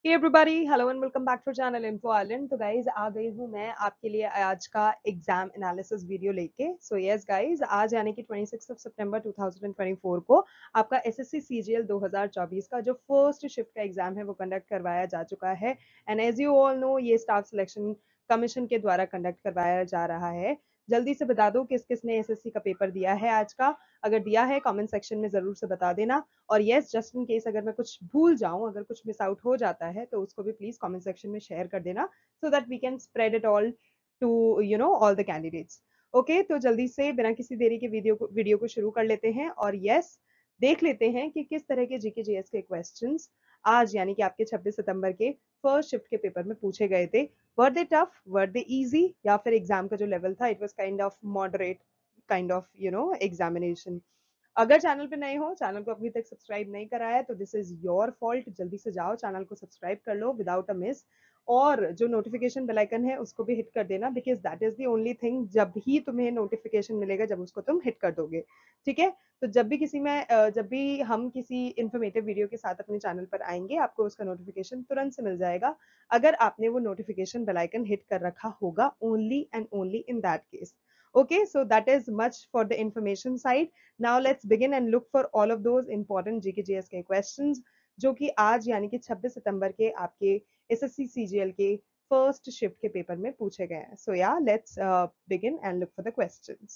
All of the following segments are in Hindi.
Hey everybody, hello and welcome back to channel Info Island। तो गाइज आ गई हूँ मैं आपके लिए आज का एग्जाम एनालिसिस वीडियो लेके। सो यस गाइज, आज यानी कि 26 सितंबर 2024 को आपका एसएससी सीजीएल 2024 का जो फर्स्ट शिफ्ट का एग्जाम है वो कंडक्ट करवाया जा चुका है। And as you all know, ये स्टाफ सिलेक्शन कमीशन के द्वारा कंडक्ट करवाया जा रहा है। जल्दी से बता दो किस किस ने एसएससी का पेपर दिया है आज का। अगर दिया है कमेंट सेक्शन में जरूर से बता देना। और यस, जस्ट इन केस अगर मैं कुछ भूल जाऊं, अगर कुछ मिस आउट हो जाता है तो उसको भी प्लीज कमेंट सेक्शन में शेयर कर देना, so that we can spread it all to all the candidates. Okay, तो जल्दी से बिना किसी देरी के वीडियो को शुरू कर लेते हैं। और यस, देख लेते हैं कि किस तरह के जीके जीएस के क्वेश्चंस आज यानी कि आपके 26 सितंबर के फर्स्ट शिफ्ट के पेपर में पूछे गए थे। वर दे टफ, वर दे इजी, या फिर एग्जाम का जो लेवल था it was kind of moderate kind of examination. अगर चैनल पे नए हो, चैनल को अभी तक सब्सक्राइब नहीं करा है तो दिस इज योर फॉल्ट। जल्दी से जाओ चैनल को सब्सक्राइब कर लो विदाउट अ मिस। और जो नोटिफिकेशन बेल आइकन है उसको भी हिट कर देना, because that is the only thing जब ही तुम्हें नोटिफिकेशन मिलेगा जब उसको तुम हिट कर दोगे। ठीक है, तो जब भी हम किसी इन्फॉर्मेटिव वीडियो के साथ अपने चैनल पर आएंगे आपको उसका नोटिफिकेशन तुरंत से मिल जाएगा, अगर आपने वो नोटिफिकेशन बेल आइकन हिट कर रखा होगा, only and only in that case. Okay, so that is much for the information side. Now let's begin and look for all of those important GKGS के questions जो कि आज यानी कि 26 सितंबर के आपके एसएससी सीजीएल के फर्स्ट शिफ्ट के पेपर में पूछे गए हैं। So yeah, let's begin and look for the questions.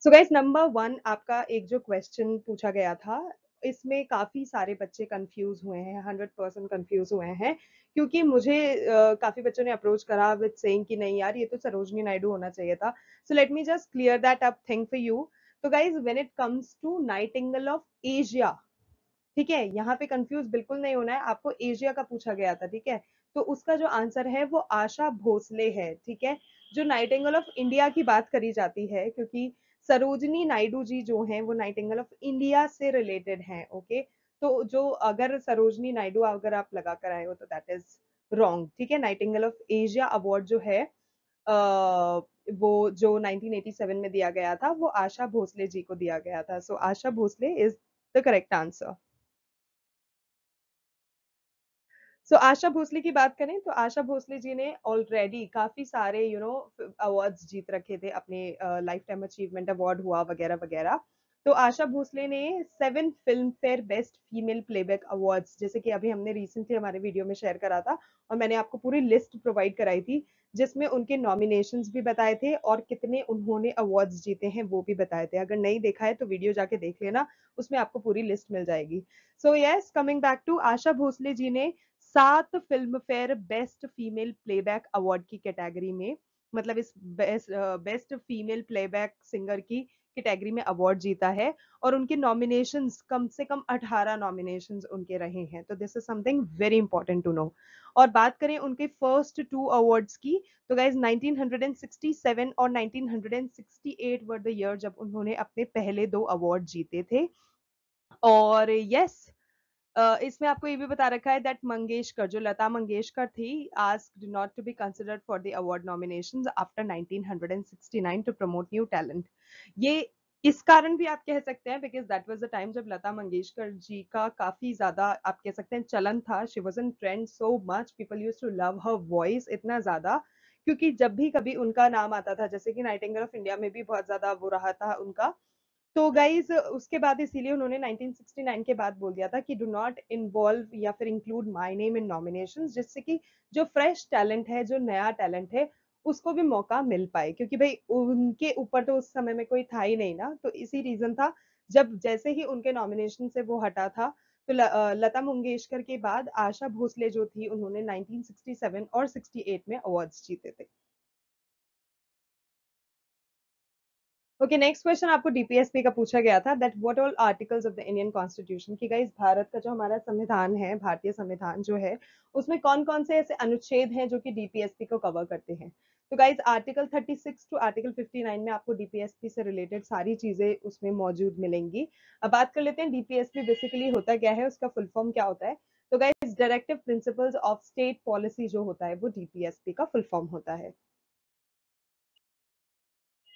So guys, number 1 आपका एक जो क्वेश्चन पूछा गया था, इसमें काफी सारे बच्चे कंफ्यूज हुए हैं, 100% कंफ्यूज हुए हैं, क्योंकि मुझे काफी बच्चों ने अप्रोच करा विद सेइंग कि नहीं यार, ये तो सरोजनी नायडू होना चाहिए था। So let me just clear that up thing for you. तो guys, when it comes to nightingale of Asia, ठीक है, यहाँ पे कंफ्यूज बिल्कुल नहीं होना है, आपको एशिया का पूछा गया था। ठीक है, तो उसका जो आंसर है वो आशा भोसले है। ठीक है, जो नाइटिंगेल ऑफ इंडिया की बात करी जाती है, क्योंकि सरोजनी नायडू जी जो हैं वो नाइटिंगेल ऑफ इंडिया से रिलेटेड हैं। ओके, तो जो अगर सरोजनी नायडू अगर आप लगा कर आए हो तो दैट इज रॉन्ग। ठीक है, नाइटिंगेल ऑफ एशिया अवार्ड जो है वो जो 1987 में दिया गया था वो आशा भोसले जी को दिया गया था। So Asha Bhosle is the correct answer. Asha Bhosle की बात करें तो आशा भोसले जी ने ऑलरेडी काफी सारे अवार्ड्स जीत रखे थे अपने लाइफ टाइम अचीवमेंट अवार्ड हुआ वगैरह वगैरह। तो आशा भोसले ने 7 Filmfare best female playback awards, जैसे कि अभी हमने रिसेंटली हमारे वीडियो में शेयर करा था और मैंने आपको पूरी लिस्ट प्रोवाइड कराई थी, जिसमें उनके नॉमिनेशंस भी बताए थे और कितने उन्होंने अवार्ड्स जीते हैं वो भी बताए थे। अगर नहीं देखा है तो वीडियो जाके देख लेना, उसमें आपको पूरी लिस्ट मिल जाएगी। So yes, coming back to Asha Bhosle ji ने 7 Filmfare best female playback award की कैटेगरी में, मतलब इस बेस्ट फीमेल प्लेबैक सिंगर की कैटेगरी में अवार्ड जीता है। और उनके नॉमिनेशंस कम से कम 18 नॉमिनेशंस उनके रहे हैं। तो this is something very important to know. और बात करें उनके फर्स्ट 2 अवार्ड्स की, तो गाइज 1967 और 1968 वर द ईयर जब उन्होंने अपने पहले 2 अवार्ड जीते थे। और यस, इसमें आपको ये भी बता रखा है दैट मंगेशकर, जो लता मंगेशकर थी, asked not to be considered for the award nominations after 1969 to promote new talent. ये इस कारण भी आप कह सकते हैं because that was the time जब लता मंगेशकर जी का काफी ज्यादा आप कह सकते हैं चलन था। She was in trend so much, people used to love her voice इतना ज्यादा, क्योंकि जब भी कभी उनका नाम आता था, जैसे कि नाइटिंगेल ऑफ इंडिया में भी बहुत ज्यादा वो रहा था उनका। तो गाइज उसके बाद इसीलिए उन्होंने 1969 के बाद बोल दिया था कि डू नॉट इन्वॉल्व या फिर include my name in nominations, जिससे कि जो फ्रेश टैलेंट है, जो नया टैलेंट है, उसको भी मौका मिल पाए, क्योंकि भाई उनके ऊपर तो उस समय में कोई था ही नहीं ना। तो इसी रीजन था, जब जैसे ही उनके नॉमिनेशन से वो हटा था, तो लता मंगेशकर के बाद आशा भोसले जो थी उन्होंने 1967 और 68 में अवार्ड्स जीते थे। ओके, नेक्स्ट क्वेश्चन आपको डीपीएसपी का पूछा गया था that what all articles of the Indian constitution, कि गाइस भारत का जो हमारा संविधान है, भारतीय संविधान जो है, उसमें कौन कौन से ऐसे अनुच्छेद हैं जो कि डीपीएसपी को कवर करते हैं। तो गाइस आर्टिकल 36 टू आर्टिकल 59 में आपको डीपीएसपी से रिलेटेड सारी चीजें उसमें मौजूद मिलेंगी। अब बात कर लेते हैं डीपीएसपी बेसिकली होता क्या है, उसका फुल फॉर्म क्या होता है। तो guys directive principles of state policy जो होता है वो डीपीएसपी का फुल फॉर्म होता है।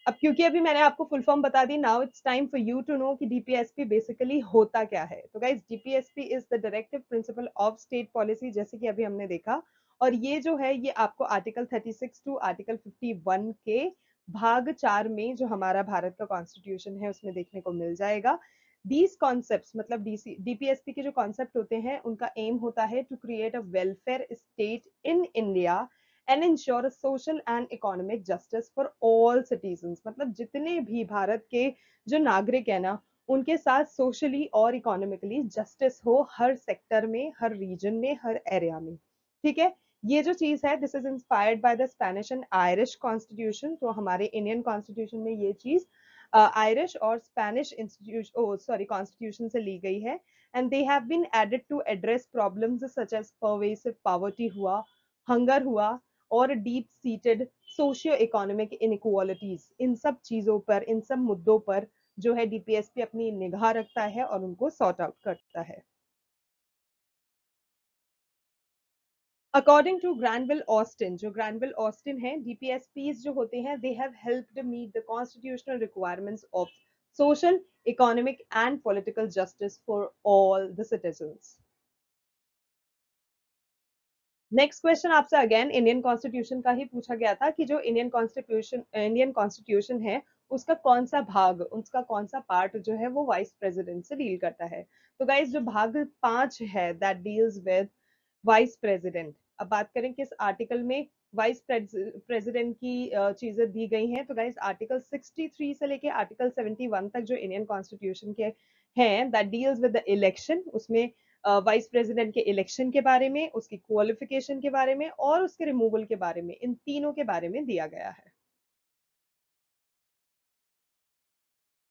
अब क्योंकि अभी मैंने आपको फुल फॉर्म बता दी, now it's time for you to know कि डीपीएसपी बेसिकली होता क्या है। तो guys, DPSP is the directive principle of state policy, जैसे कि अभी हमने देखा। और ये जो है, ये आपको आर्टिकल 36 टू आर्टिकल 51 के भाग 4 में, जो हमारा भारत का कॉन्स्टिट्यूशन है, उसमें देखने को मिल जाएगा। दीज कॉन्सेप्ट्स, मतलब डीपीएसपी के जो कॉन्सेप्ट होते हैं, उनका एम होता है to create a welfare state in India and ensure social and economic justice for all citizen. मतलब जितने भी भारत के जो नागरिक है ना, उनके साथ सोशली और इकोनॉमिकली जस्टिस हो, हर सेक्टर में, हर रीजन में, हर एरिया में। ठीक है। ये जो चीज है, this is inspired by the Spanish and Irish constitution. तो हमारे इंडियन कॉन्स्टिट्यूशन में ये चीज आयरिश और स्पेनिश इंस्टीट्यूशन, सॉरी, कॉन्स्टिट्यूशन से ली गई है। And they have been added to address problems such as pervasive poverty हुआ, हंगर हुआ, और deep seated socio economic inequalities. इन सब चीजों पर, इन सब मुद्दों पर जो है डीपीएसपी अपनी निगाह रखता है और उनको सॉर्ट आउट करता है। अकॉर्डिंग टू ग्रैनविल ऑस्टिन, जो ग्रैनविल ऑस्टिन है, डीपीएसपीज जो होते हैं, they have helped meet the constitutional requirements of social, economic and political justice for all the citizens. Next question आपसे अगेन इंडियन कॉन्स्टिट्यूशन का ही पूछा गया था कि जो इंडियन कॉन्स्टिट्यूशन है, उसका कौन सा भाग, उसका कौन सा पार्ट जो है वो वाइस प्रेसिडेंट से डील करता है। तो गाइस, जो भाग 5 है, that deals with vice president. अब बात करें किस आर्टिकल में वाइस प्रेसिडेंट की चीजें दी गई हैं, तो गाइस आर्टिकल 63 से लेके आर्टिकल 71 तक जो इंडियन कॉन्स्टिट्यूशन के हैं, that deals with the election. उसमें वाइस प्रेसिडेंट के इलेक्शन के बारे में, उसकी क्वालिफिकेशन के बारे में और उसके रिमूवल के बारे में, इन तीनों के बारे में दिया गया है।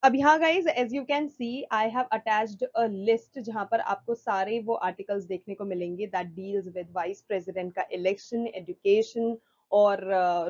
अब यहाँ guys, as you can see, I have attached a list जहां पर आपको सारे वो आर्टिकल्स देखने को मिलेंगे that deals with vice president का इलेक्शन, एजुकेशन और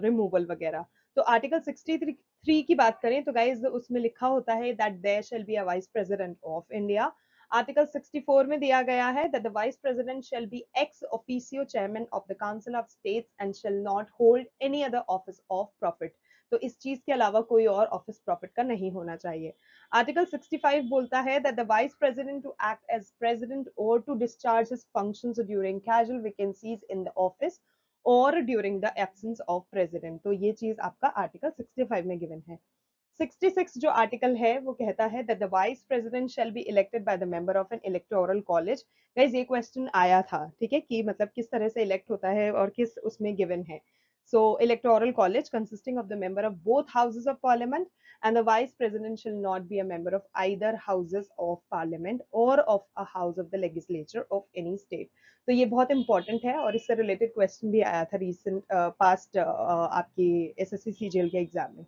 रिमूवल वगैरह। तो आर्टिकल 63 की बात करें तो गाइज, उसमें लिखा होता है that there shall be a vice president of India. Article 64 में दिया गया है that the vice president shall be ex officio chairman of the council of states and shall not hold any other office of profit. तो इस चीज के अलावा कोई और ऑफिस प्रॉफिट का नहीं होना चाहिए। आर्टिकल 65 बोलता है that the vice president to act as president और to discharge his functions during casual vacancies in the office और during the absence of president. तो ये चीज आपका आर्टिकल 65 में गिवन है। 66 जो आर्टिकल है वो कहता है that the vice president shall be elected by the member of N electoral college. Guys, ये क्वेश्चन आया था, ठीक है, कि मतलब किस तरह से इलेक्ट होता है और किस उसमें गिवन है। So, electoral college consisting of the member of both houses of parliament, and the vice president shall not be a member of either houses of parliament or of a house of the legislature of any state. तो ये बहुत इंपॉर्टेंट है और इससे रिलेटेड क्वेश्चन भी आया था रिसेंट पास्ट आपकी एसएससी सीजीएल के एग्जाम में।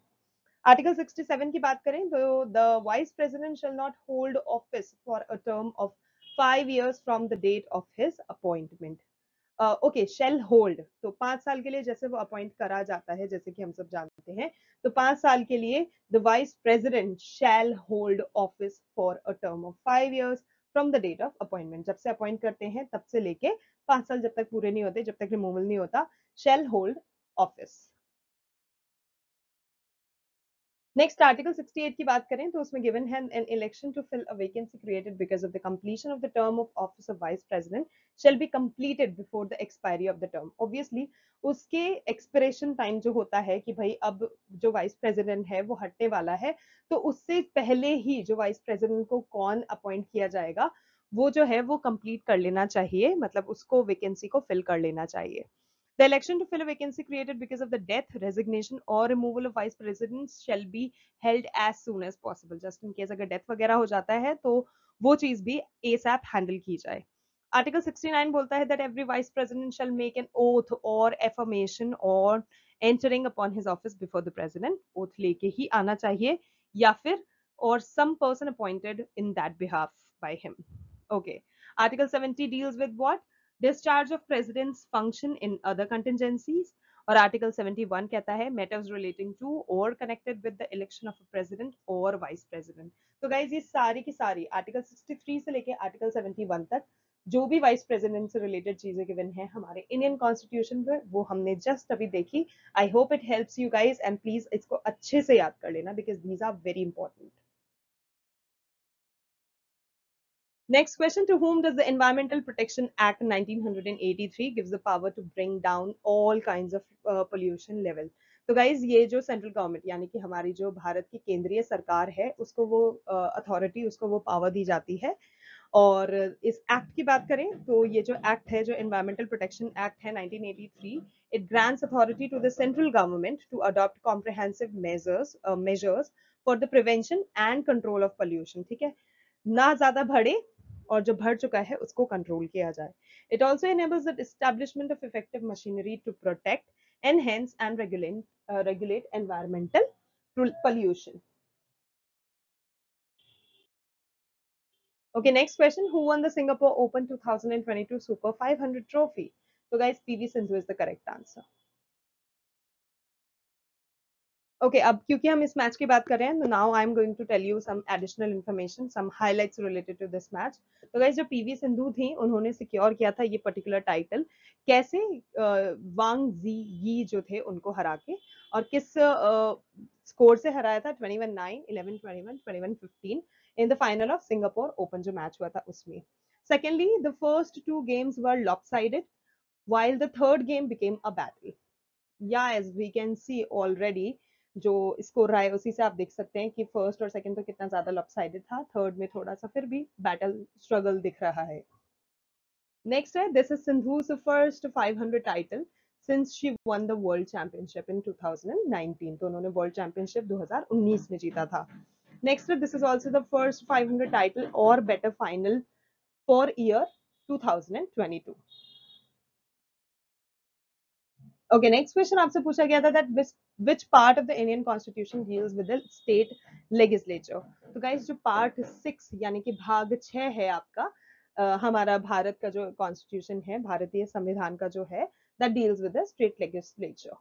आर्टिकल 67 की बात करें तो the vice president shall not hold office for a term of 5 years from the date of his appointment. Okay, shall hold, तो 5 साल के लिए जैसे वो अपॉइंट करा जाता है, जैसे कि हम सब जानते हैं, तो 5 साल के लिए the vice president shall hold office for a term of 5 years from the date of appointment. जब से अपॉइंट करते हैं तब से लेके 5 साल जब तक पूरे नहीं होते, जब तक रिमूवल नहीं होता, shall hold office. Next article 68 की बात करें तो उसमें गिवन है an election to fill a vacancy created because of the completion of the term of office of vice president shall be completed before the expiry of the term. Obviously उसके एक्सपिरेशन टाइम जो होता है कि भाई अब जो वाइस प्रेसिडेंट है वो हटने वाला है, तो उससे पहले ही जो वाइस प्रेसिडेंट को कौन अपॉइंट किया जाएगा, वो जो है वो कंप्लीट कर लेना चाहिए, मतलब उसको वैकेंसी को फिल कर लेना चाहिए। The election to fill a vacancy created because of the death, resignation or removal of vice presidents shall be held as soon as possible. Just in case अगर death वगैरह हो जाता है तो वो चीज भी ASAP handle की जाए। Article 69 बोलता है that every vice president shall make an oath or affirmation or entering upon his office before the president. Oath लेके ही आना चाहिए या फिर or some person appointed in that behalf by him. Okay. Article 70 deals with what? Discharge of president's function in other contingencies। और आर्टिकल 71 कहता है मैटर्स रिलेटिंग टू और connected with the election of president और वाइस प्रेसिडेंट। तो गाइज, ये सारी की सारी आर्टिकल 63 से लेके आर्टिकल 71 तक जो भी वाइस प्रेसिडेंट से रिलेटेड चीजें गिवन है हमारे इंडियन कॉन्स्टिट्यूशन में, वो हमने जस्ट अभी देखी. I hope it helps you guys, and please इसको अच्छे से याद कर लेना because these are very important. Next question: to whom does the Environmental Protection Act 1983 gives the power to bring down all kinds of pollution level? तो गाइज ये जो सेंट्रल गवर्नमेंट यानी कि हमारी जो भारत की केंद्रीय सरकार है उसको वो अथॉरिटी उसको वो पावर दी जाती है. और इस एक्ट की बात करें तो ये जो एक्ट है जो एनवायरमेंटल प्रोटेक्शन एक्ट है 1983, it grants authority to the central government to adopt comprehensive measures for the prevention and control of pollution. ठीक है, ना ज्यादा बढ़े और जो बढ़ चुका है उसको कंट्रोल किया जाए. It also enables the establishment of effective machinery to protect, enhance and regulate environmental pollution. Okay, next question: who won the Singapore Open 2022 Super 500 trophy? So guys, PV Sindhu is the correct answer. Okay, अब क्योंकि हम इस मैच की बात कर रहे हैं, now I am going to tell you some additional information, some highlights related to this match. तो गाइस, जो पीवी सिंधु थी उन्होंने सिक्योर किया था ये पर्टिकुलर टाइटल कैसे, वांग जी यी जो थे उनको हरा के, और किस स्कोर से हराया था, 21-9, 11-21, 21-15 in the final of Singapore open जो मैच हुआ था उसमें. Secondly, the first two games were lopsided, while the third game became a battle. Yeah, as we can see already, जो स्कोर रहा है उसी से आप देख सकते हैं कि फर्स्ट और सेकंड तो कितना ज्यादा लॉपसाइडेड था, थर्ड में थोड़ा सा फिर भी बैटल स्ट्रगल दिख रहा है. नेक्स्ट है, this is Sindhu's first 500 title since she won the world championship in 2019. तो उन्होंने वर्ल्ड चैंपियनशिप 2019 में जीता था. नेक्स्ट है, this is also the first 500 title और better final for year 2022. Okay, next question आपसे पूछा गया था that which part of the Indian Constitution deals with the state legislature. तो guys, जो part 6 यानी कि भाग 6 है आपका, हमारा भारत का जो कॉन्स्टिट्यूशन है, भारतीय संविधान का जो है, that deals with the state legislature.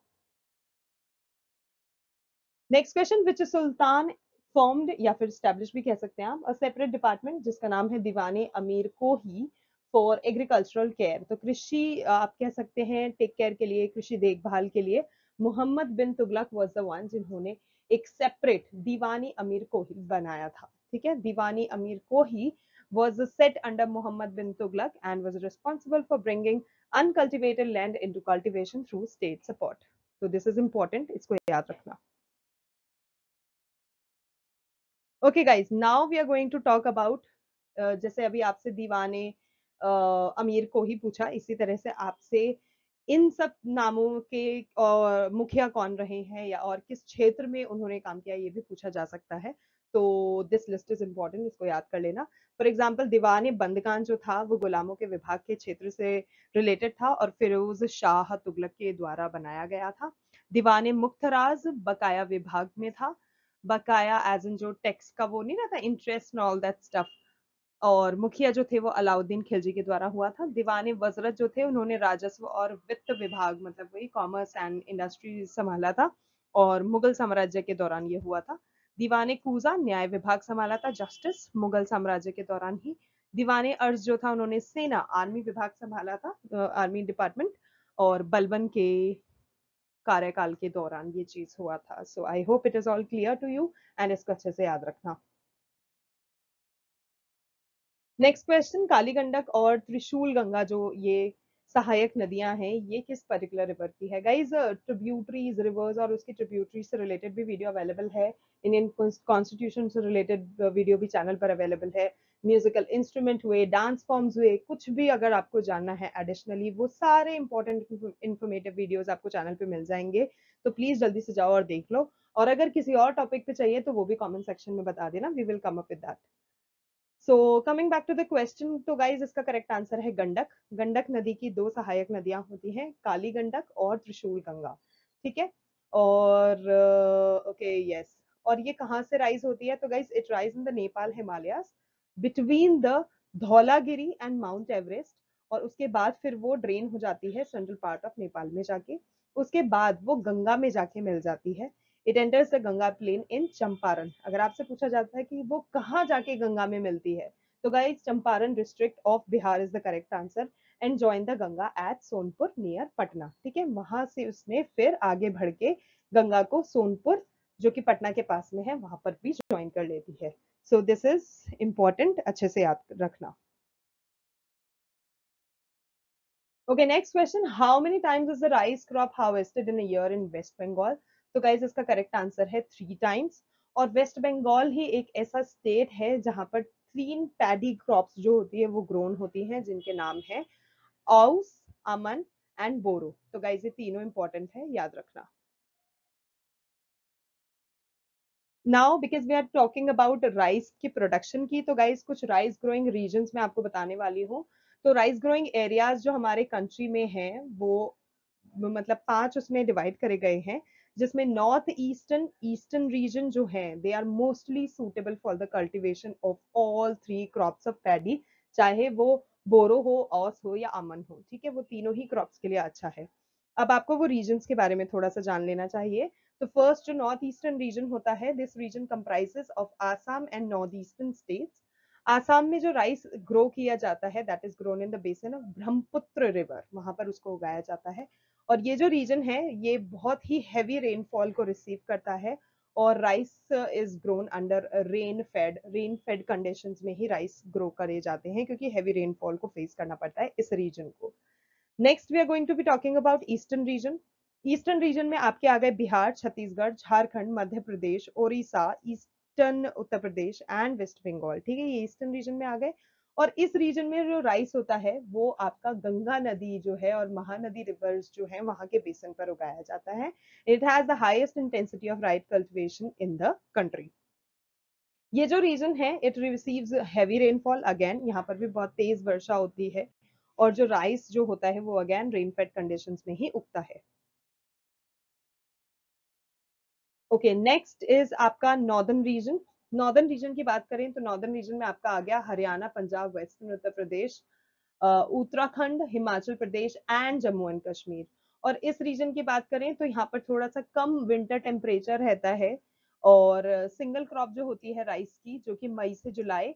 Next question: which Sultan formed या फिर स्टैब्लिश भी कह सकते हैं आप अ सेपरेट डिपार्टमेंट जिसका नाम है दीवाने अमीर को ही फॉर एग्रीकल्चरल केयर. तो कृषि आप कह सकते हैं टेक केयर के लिए, कृषि देखभाल के लिए मोहम्मद बिन तुगलक वाज द वन जिन्होंने एक सेपरेट दीवानी अमीर को ही बनाया था. ठीक है, दीवानी अमीर को ही was set under Muhammad bin Tughlaq and was responsible for bringing uncultivated land into cultivation through state support. So this is important, इसको याद रखना. Okay guys, now we are going to talk about, जैसे अभी आपसे दीवाने अमीर को ही पूछा, इसी तरह से आपसे इन सब नामों के और मुखिया कौन रहे हैं या और किस क्षेत्र में उन्होंने काम किया ये भी पूछा जा सकता है. तो दिस लिस्ट इज इम्पोर्टेंट, इसको याद कर लेना. फॉर एग्जाम्पल, दीवाने बंदगान जो था वो गुलामों के विभाग के क्षेत्र से रिलेटेड था और फिरोज शाह तुगलक के द्वारा बनाया गया था. दीवाने मुख्तराज बकाया विभाग में था. बकाया एज इन जो टैक्स का वो नहीं रहता, इंटरेस्ट ऑल दैट स्टफ. और मुखिया जो थे वो अलाउद्दीन खिलजी के द्वारा हुआ था. दीवाने वजरत जो थे उन्होंने राजस्व और वित्त विभाग, मतलब वही कॉमर्स एंड इंडस्ट्री संभाला था, और मुगल साम्राज्य के दौरान ये हुआ था. दीवाने कूजा न्याय विभाग संभाला था, जस्टिस, मुगल साम्राज्य के दौरान ही. दीवाने अर्ज जो था उन्होंने सेना आर्मी विभाग संभाला था, आर्मी डिपार्टमेंट, और बलबन के कार्यकाल के दौरान ये चीज हुआ था. So I hope it is all clear to you and इसको अच्छे से याद रखना. नेक्स्ट क्वेश्चन: काली गंडक और त्रिशूल गंगा जो ये सहायक नदियां हैं, ये किस पर्टिकुलर रिवर की है? गाइज, ट्रिब्यूटरीज रिवर्स और उसकी ट्रिब्यूटरीज से रिलेटेड भी वीडियो अवेलेबल है. इंडियन कॉन्स्टिट्यूशन से रिलेटेड वीडियो भी चैनल पर अवेलेबल है. म्यूजिकल इंस्ट्रूमेंट हुए, डांस फॉर्म्स हुए, कुछ भी अगर आपको जानना है एडिशनली, वो सारे इंपॉर्टेंट इन्फॉर्मेटिव वीडियोस आपको चैनल पे मिल जाएंगे. तो प्लीज जल्दी से जाओ और देख लो. और अगर किसी और टॉपिक पे चाहिए तो वो भी कमेंट सेक्शन में बता देना, we will come up with that. So coming back to the question, तो गाइज इसका करेक्ट आंसर है गंडक. गंडक नदी की दो सहायक नदियां होती हैं, काली गंडक और त्रिशूल गंगा. ठीक है, और ओके यस, और ये कहाँ से राइज होती है? तो guys it rise in the Nepal Himalayas between the Dhaulagiri and mount Everest, और उसके बाद फिर वो ड्रेन हो जाती है सेंट्रल पार्ट ऑफ नेपाल में जाके. उसके बाद वो गंगा में जाके मिल जाती है. It enters the Ganga plain in Champaran. अगर आपसे पूछा जाता है कि वो कहाँ जाके गंगा में मिलती है, तो guys Champaran district of Bihar is the correct answer and join the Ganga at Sonpur near Patna. ठीक है, वहां से उसने फिर आगे बढ़ के गंगा को सोनपुर जो कि पटना के पास में है वहां पर भी ज्वाइन कर लेती है। सो दिस इज इंपॉर्टेंट, अच्छे से याद रखना। Okay, next question. How many times is the rice crop harvested in a year in West Bengal? तो guys इसका करेक्ट आंसर है 3 times। और वेस्ट बंगाल ही एक ऐसा स्टेट है जहां पर 3 पैडी क्रॉप्स जो होती है वो ग्रोन होती हैं, जिनके नाम है औस, अमन एंड बोरो। तो गाइज ये तीनों इंपॉर्टेंट है, याद रखना। Now because we are talking about rice की प्रोडक्शन की, तो गाइज कुछ राइस ग्रोइंग रीजन्स में आपको बताने वाली हूँ। तो राइस ग्रोइंग एरियाज जो हमारे कंट्री में हैं वो मतलब 5 उसमें डिवाइड करे गए हैं, जिसमें नॉर्थ ईस्टर्न ईस्टर्न रीजन जो है they are mostly suitable for the cultivation of all 3 crops of paddy, चाहे वो बोरो हो, ऑस हो या अमन हो। ठीक है, वो तीनों ही क्रॉप्स के लिए अच्छा है। अब आपको वो रीजन्स के बारे में थोड़ा सा जान लेना चाहिए। तो फर्स्ट जो नॉर्थ ईस्टर्न रीजन होता है, this region comprises of Assam and north eastern states. Assam में जो राइस ग्रो किया जाता है that is grown in the basin of Brahmaputra river, वहां पर उसको उगाया जाता है। और ये जो रीजन है ये बहुत ही हैवी रेनफॉल को रिसीव करता है, और rice is grown under rain fade conditions में ही राइस ग्रो करे जाते हैं, क्योंकि हैवी रेनफॉल को फेस करना पड़ता है इस रीजन को। Next we are going to be talking about eastern region. Eastern region में आपके आ गए Bihar, Chhattisgarh, Jharkhand, Madhya Pradesh, Odisha, eastern Uttar Pradesh and West Bengal. ठीक है, ये ईस्टर्न रीजन में आ गए। और इस रीजन में जो राइस होता है वो आपका गंगा नदी जो है और महानदी रिवर्स जो है वहां के बेसन पर उगाया जाता है। It has the highest intensity of rice cultivation in the country. ये जो रीजन है it receives heavy rainfall, again यहाँ पर भी बहुत तेज वर्षा होती है, और जो राइस जो होता है वो अगेन रेनफेड कंडीशंस में ही उगता है। ओके, नेक्स्ट इज आपका नॉर्दर्न रीजन। नॉर्दर्न रीजन की बात करें तो नॉर्दर्न रीजन में आपका आ गया Haryana, Punjab, western Uttar Pradesh, Uttarakhand, Himachal Pradesh and Jammu and Kashmir. और इस रीजन की बात करें तो यहाँ पर थोड़ा सा कम विंटर टेम्परेचर रहता है, और सिंगल क्रॉप जो होती है राइस की जो कि मई जुलाई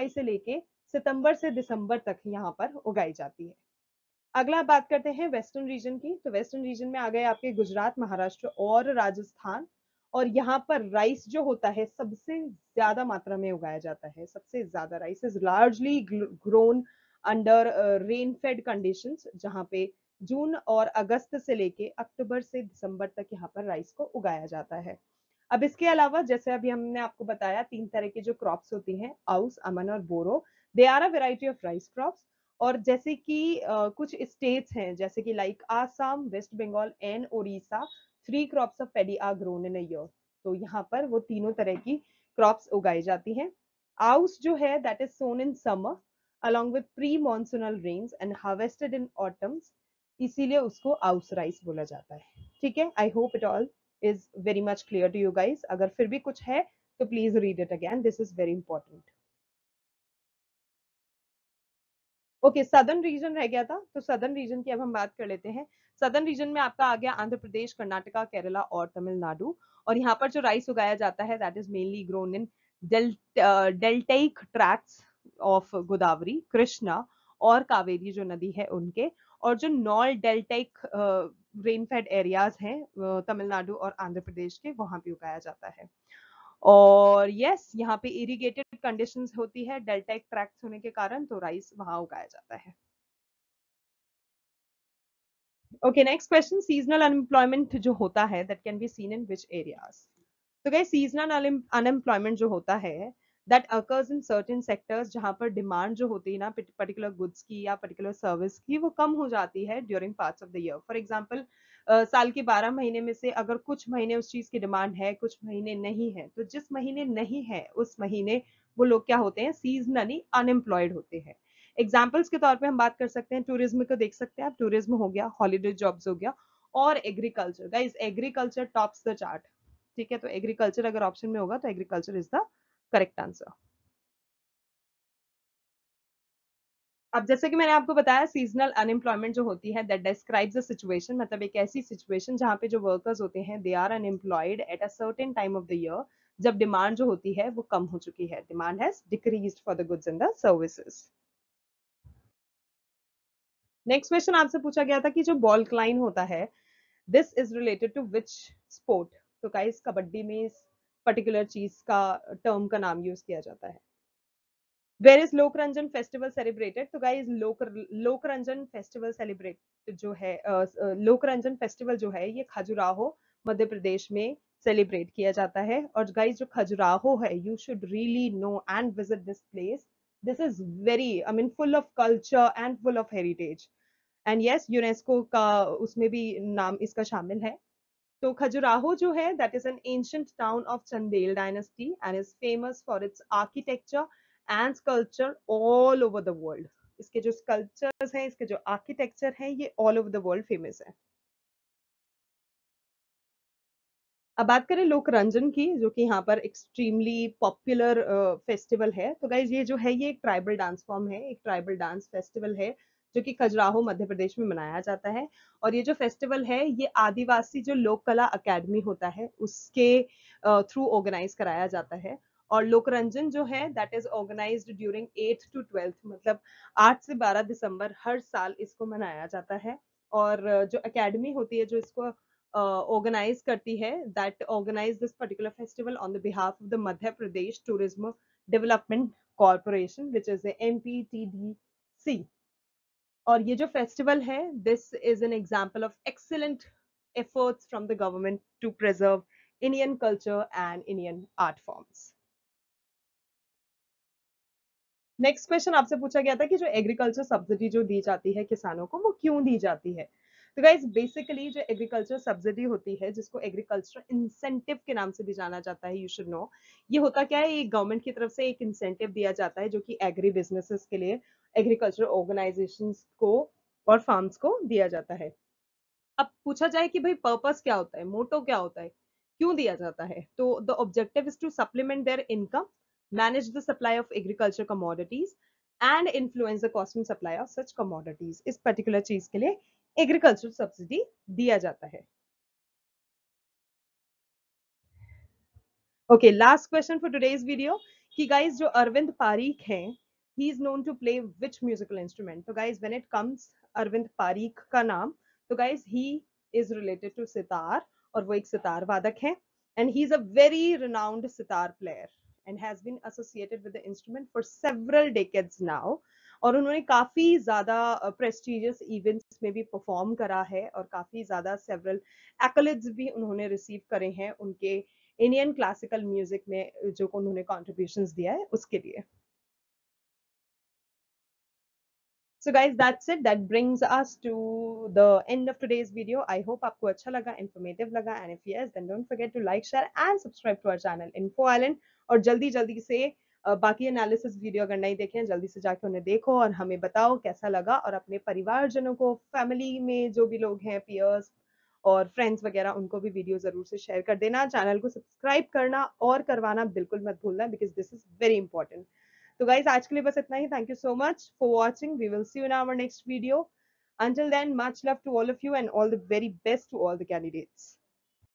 से लेके सितंबर से दिसंबर तक यहाँ पर उगाई जाती है। अगला बात करते हैं वेस्टर्न रीजन की। तो वेस्टर्न रीजन में आ गए आपके गुजरात, महाराष्ट्र और राजस्थान। और यहाँ पर राइस जो होता है सबसे ज्यादा मात्रा में उगाया जाता है, सबसे ज्यादा rice is largely grown under rain fade conditions, जहाँ पे जून और अगस्त से लेके अक्टूबर से दिसंबर तक यहाँ पर राइस को उगाया जाता है। अब इसके अलावा जैसे अभी हमने आपको बताया 3 तरह की जो क्रॉप्स होती हैं, आउस, अमन और Boro, they are a variety of rice crops. और जैसे कि कुछ स्टेट्स हैं जैसे कि like Assam, West Bengal and Odisha, 3 crops of paddy are grown in a year. तो यहाँ पर वो तीनों तरह की क्रॉप्स उगाई जाती हैं। आउस जो है that is sown in summer along with pre-monsoonal rains and harvested in autumns, इसीलिए उसको आउस राइस बोला जाता है। ठीक है, I hope it all is very much clear to you guys. अगर फिर भी कुछ है तो please read it again, this is very important. Okay, southern region रह गया था, तो सदर्न रीजन की अब हम बात कर लेते हैं। सदर्न रीजन में आपका आ गया आंध्र प्रदेश, कर्नाटका, केरला और तमिलनाडु। और यहाँ पर जो राइस उगाया जाता है that is mainly grown in deltaic tracts of Godavari, Krishna और कावेरी जो नदी है उनके। और जो नॉल डेल्टेक रेनफेड एरियाज हैं तमिलनाडु और आंध्र प्रदेश के, वहां पे उगाया जाता है। और यस, यहाँ पे इरिगेटेड कंडीशंस होती है डेल्टेक ट्रैक्ट्स होने के कारण, तो राइस वहां उगाया जाता है। Okay, next question, seasonal unemployment जो होता है that can be seen in which areas. तो गाइस सीजनल अनएम्प्लॉयमेंट जो होता है that occurs in certain sectors, जहां पर डिमांड जो होती है ना पर्टिकुलर गुड्स की या पर्टिकुलर सर्विस की वो कम हो जाती है during parts of the year. For example साल के 12 महीने में से अगर कुछ महीने उस चीज की डिमांड है, कुछ महीने नहीं है, तो जिस महीने नहीं है उस महीने वो लोग क्या होते हैं, सीजनली अनएम्प्लॉयड होते हैं। एग्जाम्पल्स के तौर पे हम बात कर सकते हैं, टूरिज्म को देख सकते हैं आप, टूरिज्म हो गया, हॉलीडे जॉब्स हो गया, और agriculture. Guys agriculture tops the chart. ठीक है, तो एग्रीकल्चर अगर ऑप्शन में होगा तो agriculture is the correct answer. अब जैसे कि मैंने आपको बताया सीजनल अनएम्प्लॉयमेंट जो होती है दैट डिस्क्राइब्स अ सिचुएशन, मतलब एक ऐसी सिचुएशन जहां पे जो वर्कर्स होते हैं they are unemployed at a certain time of the year, जब डिमांड जो होती है वो कम हो चुकी है, demand has decreased for the goods and the services. Next question आपसे पूछा गया था कि जो बॉल क्लाइन होता है, this is related to which sport? तो गाइस कबड्डी में इस पर्टिकुलर चीज का टर्म का नाम यूज किया जाता है। Where is Lokranjan festival celebrated? तो गाइस लोकरंजन फेस्टिवल सेलिब्रेट जो है लोकरंजन फेस्टिवल जो है ये खजुराहो मध्य प्रदेश में सेलिब्रेट किया जाता है। और गाइस जो खजुराहो है, you should really know and visit this place. This is very, I mean, full of culture and full of heritage. And yes, UNESCO का उसमें भी नाम इसका शामिल है। तो खजुराहो जो है, that is an ancient town of Chandel dynasty and is famous for its architecture and sculpture all over the world. इसके जो स्कल्पचर्स हैं, इसके जो आर्किटेक्चर हैं, ये all over the world famous है। अब बात करें लोकरंजन की, जो कि यहाँ पर एक्सट्रीमली पॉपुलर फेस्टिवल है। तो गाइज ये जो है ये एक ट्राइबल डांस फॉर्म है, एक ट्राइबल डांस फेस्टिवल है जो कि खजुराहो मध्य प्रदेश में मनाया जाता है। और ये जो फेस्टिवल है ये आदिवासी जो लोक कला अकेडमी होता है उसके थ्रू ऑर्गेनाइज कराया जाता है। और लोकरंजन जो है that is organized during 8 to 12, मतलब 8 से 12 दिसंबर हर साल इसको मनाया जाता है। और जो अकेडमी होती है जो इसको organize करती है, that organize this particular festival on the behalf of the Madhya Pradesh Tourism Development Corporation, which is the MPTDC। और ये जो फेस्टिवल है, this is an example of excellent efforts from the government to preserve Indian culture and Indian art forms। Next question आपसे पूछा गया था कि जो एग्रीकल्चर सब्सिडी जो दी जाती है किसानों को, वो क्यों दी जाती है? तो गाइज बेसिकली जो एग्रीकल्चर सब्सिडी होती है, जिसको एग्रीकल्चर इंसेंटिव के नाम से भी जाना जाता है, यू शुड नो, ये होता क्या है, ये गवर्नमेंट की तरफ से एक इंसेंटिव दिया जाता है जो कि एग्री बिजनेसेस के लिए एग्रीकल्चर ऑर्गेनाइजेशंस को और फार्म्स को दिया जाता है। अब पूछा जाए कि भाई पर्पस क्या होता है, मोटो क्या होता है, क्यों दिया जाता है? तो the objective is to supplement their income, manage the supply of agriculture commodities and influence the cost and supply of such commodities। इस पर्टिकुलर चीज के लिए एग्रीकल्चर सब्सिडी दिया जाता है। Okay, last question for today's video कि गाइस जो अरविंद पारीख हैं, he is known to play which musical instrument? तो guys when it comes Arvind Parikh का नाम, तो guys he is related to sitar, और वो एक सितार वादक है। And he is a very renowned sitar player and has been associated with the instrument for several decades now। और उन्होंने काफी ज्यादा प्रेस्टिजियस इवेंट्स में भी परफॉर्म करा है और काफी ज्यादा सेवरल एक्कलेड्स भी उन्होंने रिसीव करे हैं उनके इंडियन क्लासिकल म्यूजिक में जो उन्होंने कॉन्ट्रीब्यूशंस दिया है उसके लिए। So guys, that's it, that brings us to the end of today's video। I hope आपको अच्छा लगा, informative लगा, and if yes, then don't forget to like, share and subscribe to our channel Info Island। और जल्दी जल्दी से बाकी एनालिसिस वीडियो अगर नहीं देखें, जल्दी से जाके उन्हें देखो और हमें बताओ कैसा लगा। और अपने परिवारजनों को, फैमिली में जो भी लोग हैं, पियर्स और फ्रेंड्स वगैरह, उनको भी वीडियो जरूर से शेयर कर देना। चैनल को सब्सक्राइब करना और करवाना बिल्कुल मत भूलना, because this is very important. तो गाइज आज के लिए बस इतना ही। Thank you so much for watching. We will see you in our next video. Until then, much love to all of you and all the very best to all the candidates।